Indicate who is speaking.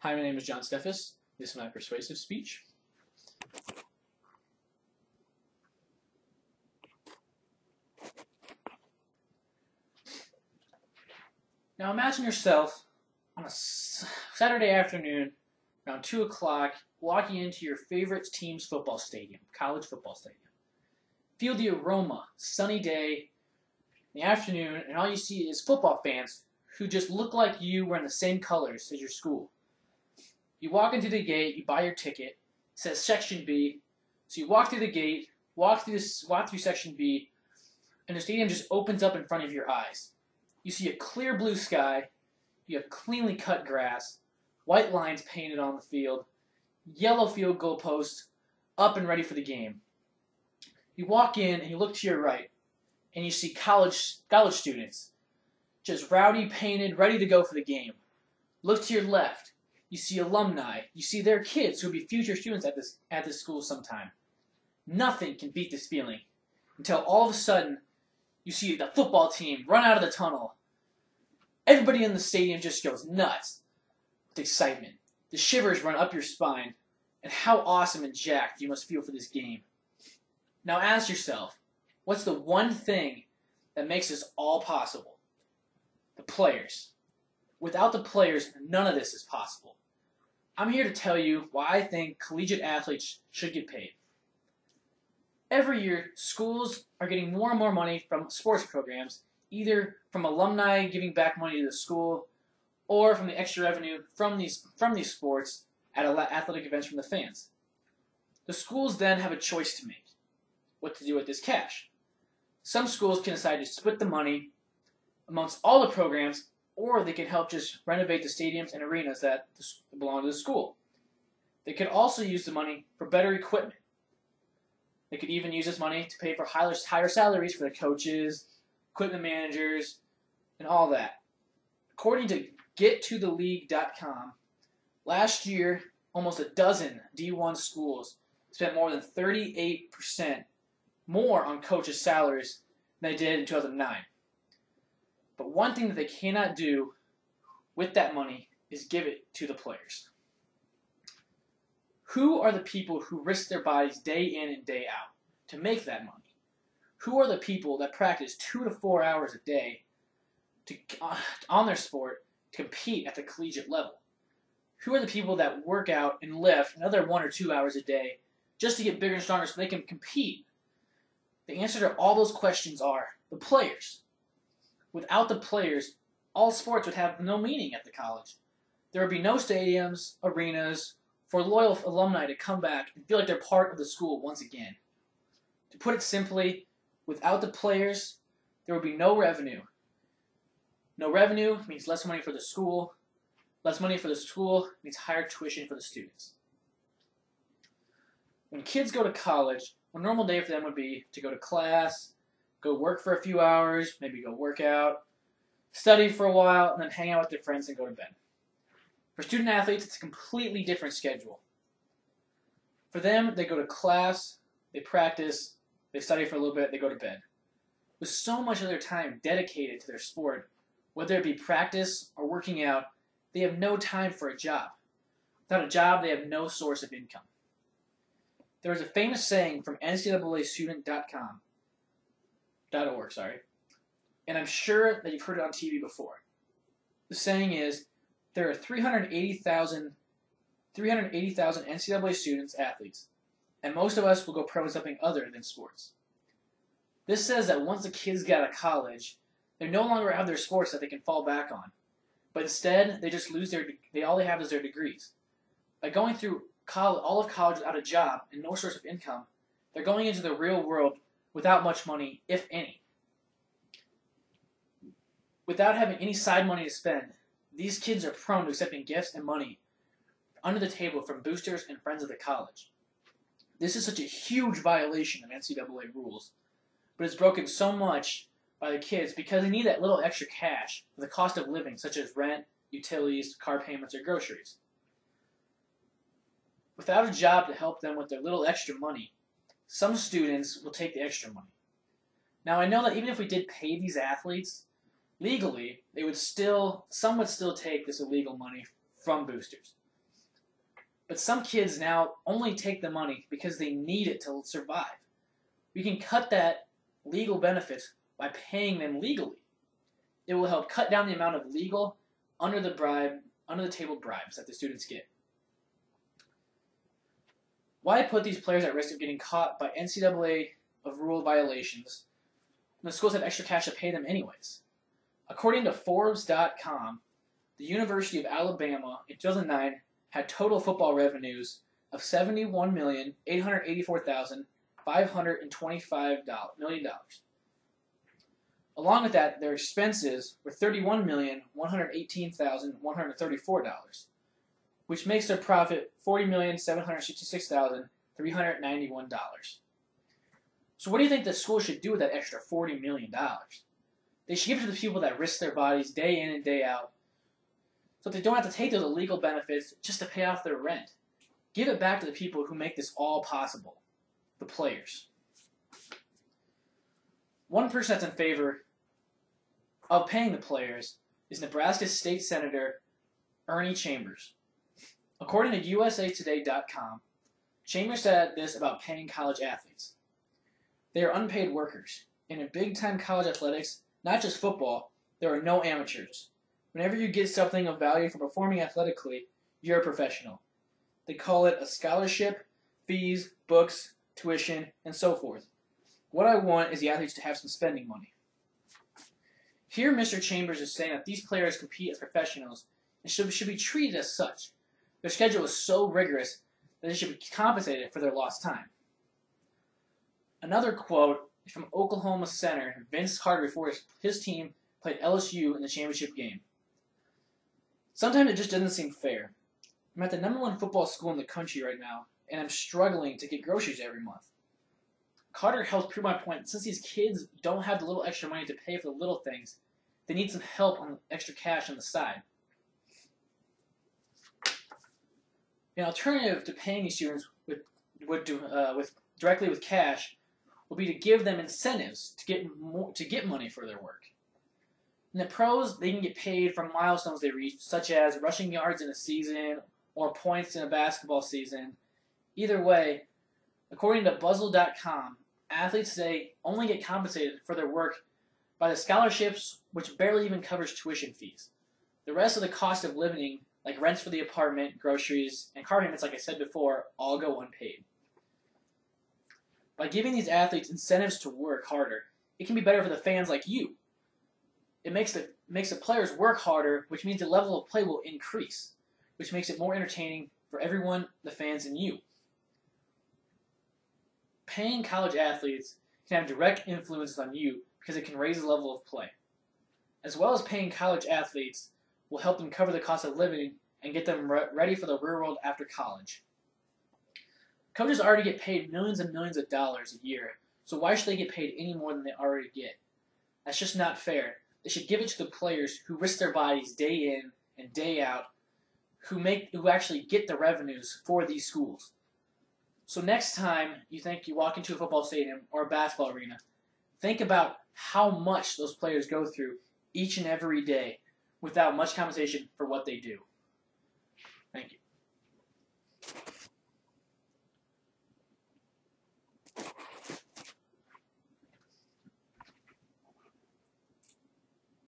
Speaker 1: Hi, my name is John Steffes. This is my persuasive speech. Now imagine yourself on a Saturday afternoon around 2 o'clock walking into your favorite team's football stadium, college football stadium. Feel the aroma, sunny day in the afternoon, and all you see is football fans who just look like you, wearing the same colors as your school. You walk into the gate, you buy your ticket, it says Section B, so you walk through the gate, walk through Section B, and the stadium just opens up in front of your eyes. You see a clear blue sky, you have cleanly cut grass, white lines painted on the field, yellow field goal posts, up and ready for the game. You walk in and you look to your right, and you see college students, just rowdy, painted, ready to go for the game. Look to your left, you see alumni, you see their kids who will be future students at this school sometime. Nothing can beat this feeling until all of a sudden you see the football team run out of the tunnel. Everybody in the stadium just goes nuts with excitement. The shivers run up your spine, and how awesome and jacked you must feel for this game. Now ask yourself, what's the one thing that makes this all possible? The players. Without the players, none of this is possible. I'm here to tell you why I think collegiate athletes should get paid. Every year, schools are getting more and more money from sports programs, either from alumni giving back money to the school, or from the extra revenue from these sports at athletic events from the fans. The schools then have a choice to make, what to do with this cash. Some schools can decide to split the money amongst all the programs, or they can help just renovate the stadiums and arenas that belong to the school. They could also use the money for better equipment. They could even use this money to pay for higher salaries for the coaches, equipment managers, and all that. According to GetToTheLeague.com, last year, almost a dozen D1 schools spent more than 38% more on coaches' salaries than they did in 2009. But one thing that they cannot do with that money is give it to the players. Who are the people who risk their bodies day in and day out to make that money? Who are the people that practice 2 to 4 hours a day on their sport to compete at the collegiate level? Who are the people that work out and lift another 1 or 2 hours a day just to get bigger and stronger so they can compete? The answer to all those questions are the players. Without the players, all sports would have no meaning at the college. There would be no stadiums, arenas, for loyal alumni to come back and feel like they're part of the school once again. To put it simply, without the players, there would be no revenue. No revenue means less money for the school. Less money for the school means higher tuition for the students. When kids go to college, a normal day for them would be to go to class, go work for a few hours, maybe go work out, study for a while, and then hang out with their friends and go to bed. For student athletes, it's a completely different schedule. For them, they go to class, they practice, they study for a little bit, they go to bed. With so much of their time dedicated to their sport, whether it be practice or working out, they have no time for a job. Without a job, they have no source of income. There is a famous saying from NCAAstudent.org, and I'm sure that you've heard it on TV before. The saying is, there are 380,000 NCAA students, athletes, and most of us will go pro in something other than sports. This says that once the kids get out of college, they no longer have their sports that they can fall back on, but instead they just lose all they have is their degrees. By going through all of college without a job and no source of income, they're going into the real world without much money, if any. Without having any side money to spend, these kids are prone to accepting gifts and money under the table from boosters and friends of the college. This is such a huge violation of NCAA rules, but it's broken so much by the kids because they need that little extra cash for the cost of living, such as rent, utilities, car payments, or groceries. Without a job to help them with their little extra money, some students will take the extra money. Now I know that even if we did pay these athletes, legally, some would still take this illegal money from boosters. But some kids now only take the money because they need it to survive. We can cut that legal benefits by paying them legally. It will help cut down the amount of legal, under the table bribes that the students get. Why put these players at risk of getting caught by NCAA of rule violations when the schools have extra cash to pay them anyways? According to Forbes.com, the University of Alabama in 2009 had total football revenues of $71,884,525 Along with that, their expenses were $31,118,134, which makes their profit $40,766,391. So what do you think the school should do with that extra $40 million? They should give it to the people that risk their bodies day in and day out, so they don't have to take those illegal benefits just to pay off their rent. Give it back to the people who make this all possible, the players. One person that's in favor of paying the players is Nebraska State Senator Ernie Chambers. According to USAToday.com, Chambers said this about paying college athletes. They are unpaid workers, and in big-time college athletics, not just football, there are no amateurs. Whenever you get something of value for performing athletically, you're a professional. They call it a scholarship, fees, books, tuition, and so forth. What I want is the athletes to have some spending money. Here, Mr. Chambers is saying that these players compete as professionals and should be treated as such. Their schedule is so rigorous that they should be compensated for their lost time. Another quote is from Oklahoma center Vince Carter before his team played LSU in the championship game. Sometimes it just doesn't seem fair. I'm at the #1 football school in the country right now, and I'm struggling to get groceries every month. Carter helps prove my point. Since these kids don't have the little extra money to pay for the little things, they need some help on extra cash on the side. An alternative to paying these students directly with cash would be to give them incentives to get money for their work. In the pros, they can get paid for milestones they reach, such as rushing yards in a season or points in a basketball season. Either way, according to Buzzle.com, athletes today only get compensated for their work by the scholarships, which barely even covers tuition fees. The rest of the cost of living, like rents for the apartment, groceries, and car payments, like I said before, all go unpaid. By giving these athletes incentives to work harder, it can be better for the fans like you. It makes the players work harder, which means the level of play will increase, which makes it more entertaining for everyone, the fans, and you. Paying college athletes can have direct influences on you because it can raise the level of play. As well as paying college athletes will help them cover the cost of living and get them ready for the real world after college. Coaches already get paid millions and millions of dollars a year, so why should they get paid any more than they already get? That's just not fair. They should give it to the players who risk their bodies day in and day out, who actually get the revenues for these schools. So next time you think you walk into a football stadium or a basketball arena, think about how much those players go through each and every day without much compensation for what they do. Thank you.